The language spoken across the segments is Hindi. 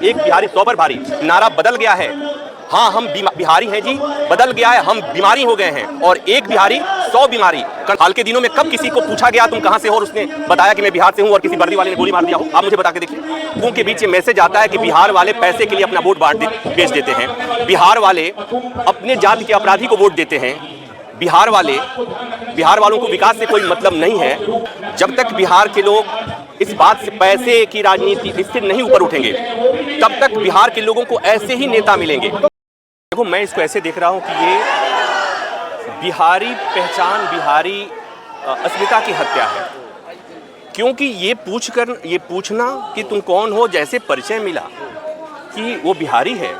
एक बिहारी 100 पर भारी नारा बदल गया है। हाँ, हम बिहारी हैं जी, बदल गया है, हम बीमारी हो गए हैं। और एक बिहारी 100 बीमारी। हाल के दिनों में कब किसी को पूछा गया तुम कहां से हो और उसने बताया कि मैं बिहार से हूं और किसी वर्दी वाले ने गोली मार दिया हो? आप मुझे बता के देखिए। लोगों के बीच ये मैसेज आता है कि बिहार वाले पैसे के लिए अपना वोट बेच देते हैं, बिहार वाले अपने जाति के अपराधी को वोट देते हैं, बिहार वालों को विकास से कोई मतलब नहीं है। जब तक बिहार के लोग इस बात से, पैसे की राजनीति इससे नहीं ऊपर उठेंगे, तब तक बिहार के लोगों को ऐसे ही नेता मिलेंगे। देखो, मैं इसको ऐसे देख रहा हूं कि ये बिहारी पहचान, बिहारी अस्मिता की हत्या है। क्योंकि ये पूछना कि तुम कौन हो, जैसे परिचय मिला कि वो बिहारी है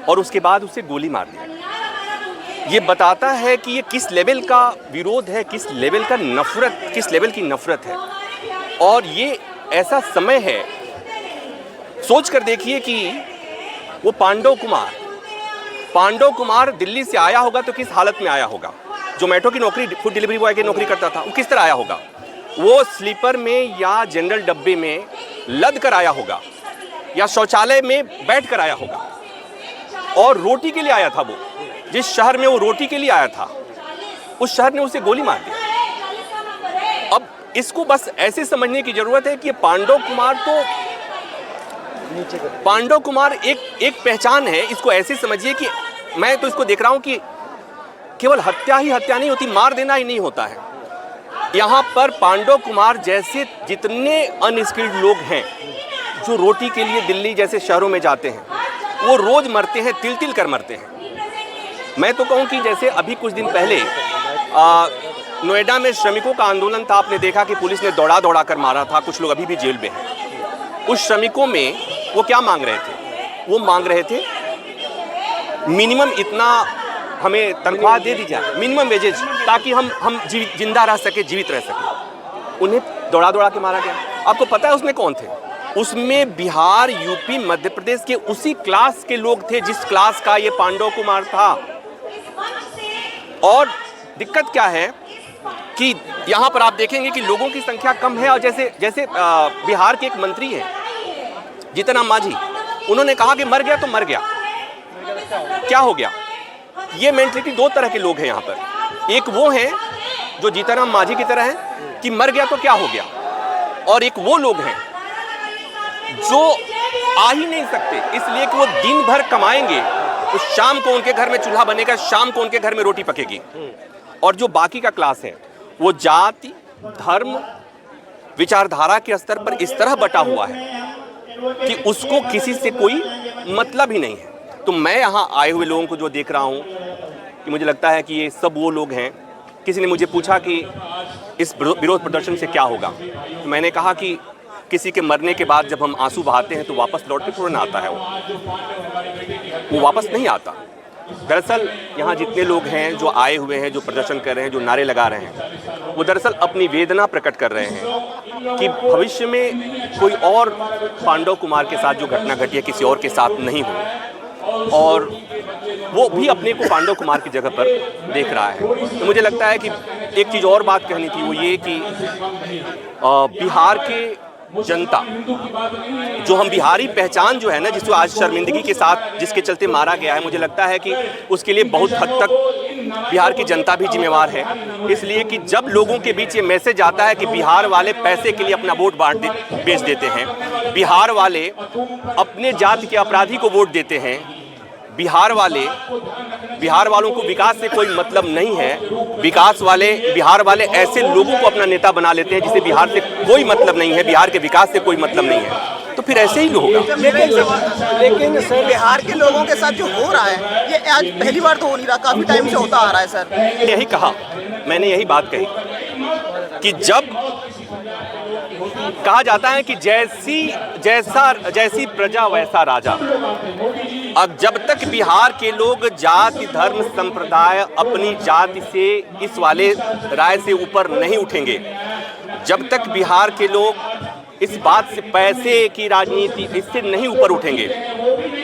और उसके बाद उसे गोली मार दिया, ये बताता है कि ये किस लेवल का विरोध है, किस लेवल की नफरत है। और ये ऐसा समय है, सोच कर देखिए कि वो पांडव कुमार दिल्ली से आया होगा तो किस हालत में आया होगा। जोमेटो की नौकरी, फूड डिलीवरी बॉय की नौकरी करता था, वो किस तरह आया होगा? वो स्लीपर में या जनरल डब्बे में लद कर आया होगा या शौचालय में बैठ कर आया होगा। और रोटी के लिए आया था। वो जिस शहर में वो रोटी के लिए आया था, उस शहर ने उसे गोली मार दी। अब इसको बस ऐसे समझने की जरूरत है कि पांडव कुमार एक पहचान है। इसको ऐसे समझिए कि मैं तो इसको देख रहा हूं कि केवल हत्या नहीं होती, मार देना ही नहीं होता है। यहाँ पर पांडव कुमार जैसे जितने अनस्किल्ड लोग हैं जो रोटी के लिए दिल्ली जैसे शहरों में जाते हैं, वो रोज मरते हैं, तिल कर मरते हैं। मैं तो कहूँ कि जैसे अभी कुछ दिन पहले नोएडा में श्रमिकों का आंदोलन था, आपने देखा कि पुलिस ने दौड़ा कर मारा था, कुछ लोग अभी भी जेल में हैं। उस श्रमिकों में वो क्या मांग रहे थे? वो मांग रहे थे मिनिमम इतना हमें तनख्वाह दे दी जाए, मिनिमम वेजेज, ताकि हम जिंदा रह सके, जीवित रह सके। उन्हें दौड़ा के मारा गया। आपको पता है उसमें कौन थे? उसमें बिहार, यूपी, मध्य प्रदेश के उसी क्लास के लोग थे जिस क्लास का ये पांडव कुमार था। और दिक्कत क्या है कि यहाँ पर आप देखेंगे कि लोगों की संख्या कम है। और जैसे बिहार के एक मंत्री हैं जीतनराम मांझी, उन्होंने कहा कि मर गया तो मर गया, क्या हो गया? ये मेंटलिटी दो तरह के लोग हैं यहाँ पर। एक वो हैं जो जीतनराम मांझी की तरह हैं कि मर गया तो क्या हो गया, और एक वो लोग हैं जो आ ही नहीं सकते, इसलिए कि वो दिन भर कमाएंगे तो शाम को उनके घर में चूल्हा बनेगा, शाम को उनके घर में रोटी पकेगी। और जो बाकी का क्लास है वो जाति, धर्म, विचारधारा के स्तर पर इस तरह बटा हुआ है कि उसको किसी से कोई मतलब ही नहीं है। तो मैं यहाँ आए हुए लोगों को जो देख रहा हूँ कि मुझे लगता है कि ये सब वो लोग हैं। किसी ने मुझे पूछा कि इस विरोध प्रदर्शन से क्या होगा, तो मैंने कहा कि किसी के मरने के बाद जब हम आंसू बहाते हैं तो वापस लौट के थोड़ा ना आता है, वो वापस नहीं आता। दरअसल यहाँ जितने लोग हैं जो आए हुए हैं, जो प्रदर्शन कर रहे हैं, जो नारे लगा रहे हैं, वो दरअसल अपनी वेदना प्रकट कर रहे हैं कि भविष्य में कोई और पांडव कुमार के साथ जो घटना घटी है किसी और के साथ नहीं हो, और वो भी अपने को पांडव कुमार की जगह पर देख रहा है। तो मुझे लगता है कि एक चीज़ और बात कहनी थी, वो ये कि बिहार के जनता, जो हम बिहारी पहचान जो है ना, जिसको आज शर्मिंदगी के साथ जिसके चलते मारा गया है, मुझे लगता है कि उसके लिए बहुत हद तक बिहार की जनता भी जिम्मेवार है। इसलिए कि जब लोगों के बीच ये मैसेज आता है कि बिहार वाले पैसे के लिए अपना वोट बेच देते हैं, बिहार वाले अपने जाति के अपराधी को वोट देते हैं, बिहार वालों को विकास से कोई मतलब नहीं है, बिहार वाले ऐसे लोगों को अपना नेता बना लेते हैं जिसे बिहार से कोई मतलब नहीं है, बिहार के विकास से कोई मतलब नहीं है, तो फिर ऐसे ही होगा। लेकिन सर, बिहार के लोगों के साथ जो हो रहा है ये आज पहली बार तो हो नहीं रहा, काफी टाइम से होता आ रहा है सर। यही कहा, मैंने यही बात कही कि जब कहा जाता है कि जैसी प्रजा वैसा राजा, अब जब तक बिहार के लोग जाति, धर्म, संप्रदाय, अपनी जाति से इस वाले राय से ऊपर नहीं उठेंगे, जब तक बिहार के लोग इस बात से, पैसे की राजनीति इससे नहीं ऊपर उठेंगे,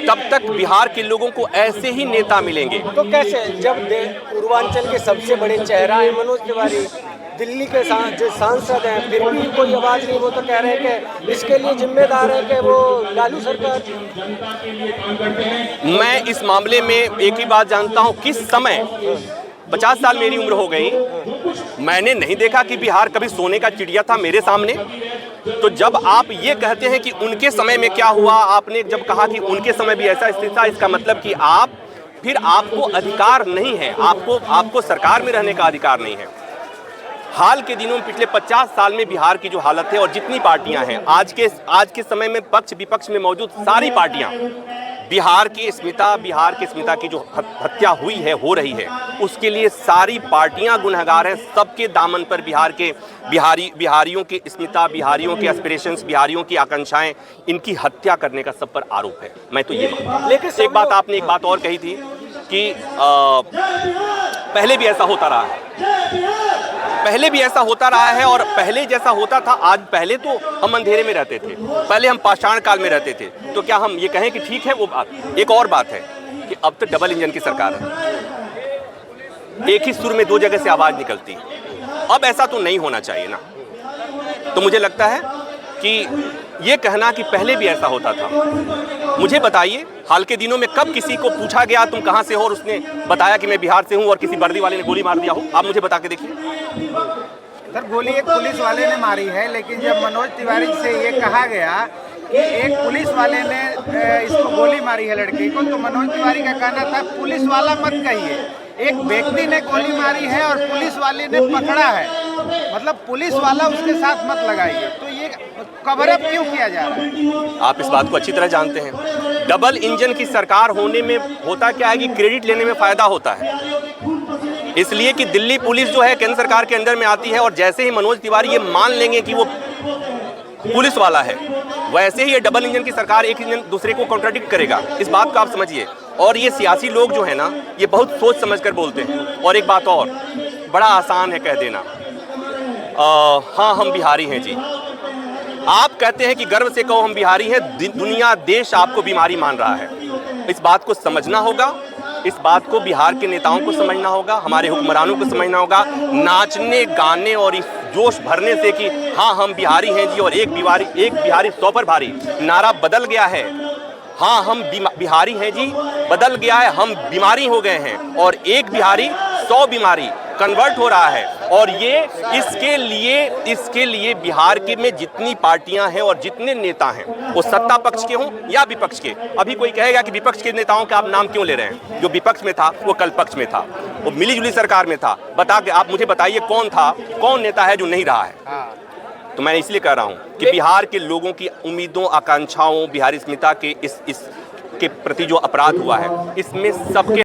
तब तक बिहार के लोगों को ऐसे ही नेता मिलेंगे। तो कैसे, जब पूर्वांचल के सबसे बड़े चेहरा है मनोज तिवारी, दिल्ली के जो सांसद हैं फिर भी कोई आवाज़ नहीं। वो तो कह रहे हैं कि इसके लिए जिम्मेदार है कि वो लालू सरकार। मैं इस मामले में एक ही बात जानता हूं, किस समय 50 साल मेरी उम्र हो गई, मैंने नहीं देखा कि बिहार कभी सोने का चिड़िया था मेरे सामने। तो जब आप ये कहते हैं कि उनके समय में क्या हुआ, आपने जब कहा कि उनके समय भी ऐसा स्थिति था, इसका मतलब कि आपको अधिकार नहीं है, आपको सरकार में रहने का अधिकार नहीं है। हाल के दिनों में पिछले 50 साल में बिहार की जो हालत है और जितनी पार्टियां हैं आज के समय में पक्ष विपक्ष में मौजूद सारी पार्टियां बिहार की अस्मिता की जो हत्या हुई है, हो रही है, उसके लिए सारी पार्टियां गुनहगार हैं। सबके दामन पर बिहारियों की अस्मिता, बिहारियों के एस्पिरेशंस, बिहारियों की आकांक्षाएं, इनकी हत्या करने का सब पर आरोप है। मैं तो ये मानता हूं। लेकिन एक बात आपने एक बात और कही थी कि पहले भी ऐसा होता रहा है, पहले भी ऐसा होता रहा है और पहले जैसा होता था आज। पहले तो हम अंधेरे में रहते थे, पहले हम पाषाण काल में रहते थे, तो क्या हम ये कहें कि ठीक है? वो बात एक और बात है कि अब तो डबल इंजन की सरकार है, एक ही सुर में दो जगह से आवाज निकलती। अब ऐसा तो नहीं होना चाहिए ना। तो मुझे लगता है कि ये कहना कि पहले भी ऐसा होता था, मुझे बताइए हाल के दिनों में कब किसी को पूछा गया तुम कहां से हो और उसने बताया कि मैं बिहार से हूं और किसी वर्दी वाले ने गोली मार दिया हो? आप मुझे बता के देखिए। सर, गोली एक पुलिस वाले ने मारी है, लेकिन जब मनोज तिवारी से ये कहा गया कि एक पुलिस वाले ने इसको गोली मारी है लड़के को, तो मनोज तिवारी का कहना था पुलिस वाला मत कहिए, एक व्यक्ति ने गोली मारी है और पुलिस वाले ने पकड़ा है, मतलब पुलिस वाला उसके साथ मत लगाइए। तो ये कवर अप क्यों किया जा रहा है? आप इस बात को अच्छी तरह जानते हैं। डबल इंजन की सरकार होने में होता क्या है कि क्रेडिट लेने में फायदा होता है, इसलिए कि दिल्ली पुलिस जो है केंद्र सरकार के अंदर में आती है और जैसे ही मनोज तिवारी ये मान लेंगे कि वो पुलिस वाला है, वैसे ही ये डबल इंजन की सरकार एक इंजन दूसरे को कॉन्ट्राडिक्ट करेगा। इस बात को आप समझिए। और ये सियासी लोग जो है ना, ये बहुत सोच समझ कर बोलते हैं। और एक बात और, बड़ा आसान है कह देना हाँ हम बिहारी हैं जी। आप कहते हैं कि गर्व से कहो हम बिहारी हैं, दुनिया देश आपको बीमारी मान रहा है। इस बात को समझना होगा, इस बात को बिहार के नेताओं को समझना होगा, हमारे हुक्मरानों को समझना होगा। नाचने गाने और इस जोश भरने से कि हाँ हम बिहारी हैं जी और एक बिहारी 100 पर भारी, नारा बदल गया है। हाँ हम बिहारी हैं जी बदल गया है, हम बीमारी हो गए हैं और एक बिहारी 100 बीमारी कन्वर्ट हो रहा है। और ये इसके लिए बिहार के में जितनी पार्टियां हैं और जितने नेता हैं, वो सत्ता पक्ष के हों या विपक्ष के। अभी कोई कहेगा कि विपक्ष के नेताओं का आप नाम क्यों ले रहे हैं? जो विपक्ष में था वो कल पक्ष में था, वो मिलीजुली सरकार में था। आप मुझे बताइए कौन नेता है जो नहीं रहा है? तो मैं इसलिए कह रहा हूं कि बिहार के लोगों की उम्मीदों, आकांक्षाओं, बिहारी अस्मिता के इस के प्रति जो अपराध हुआ है, इसमें सबके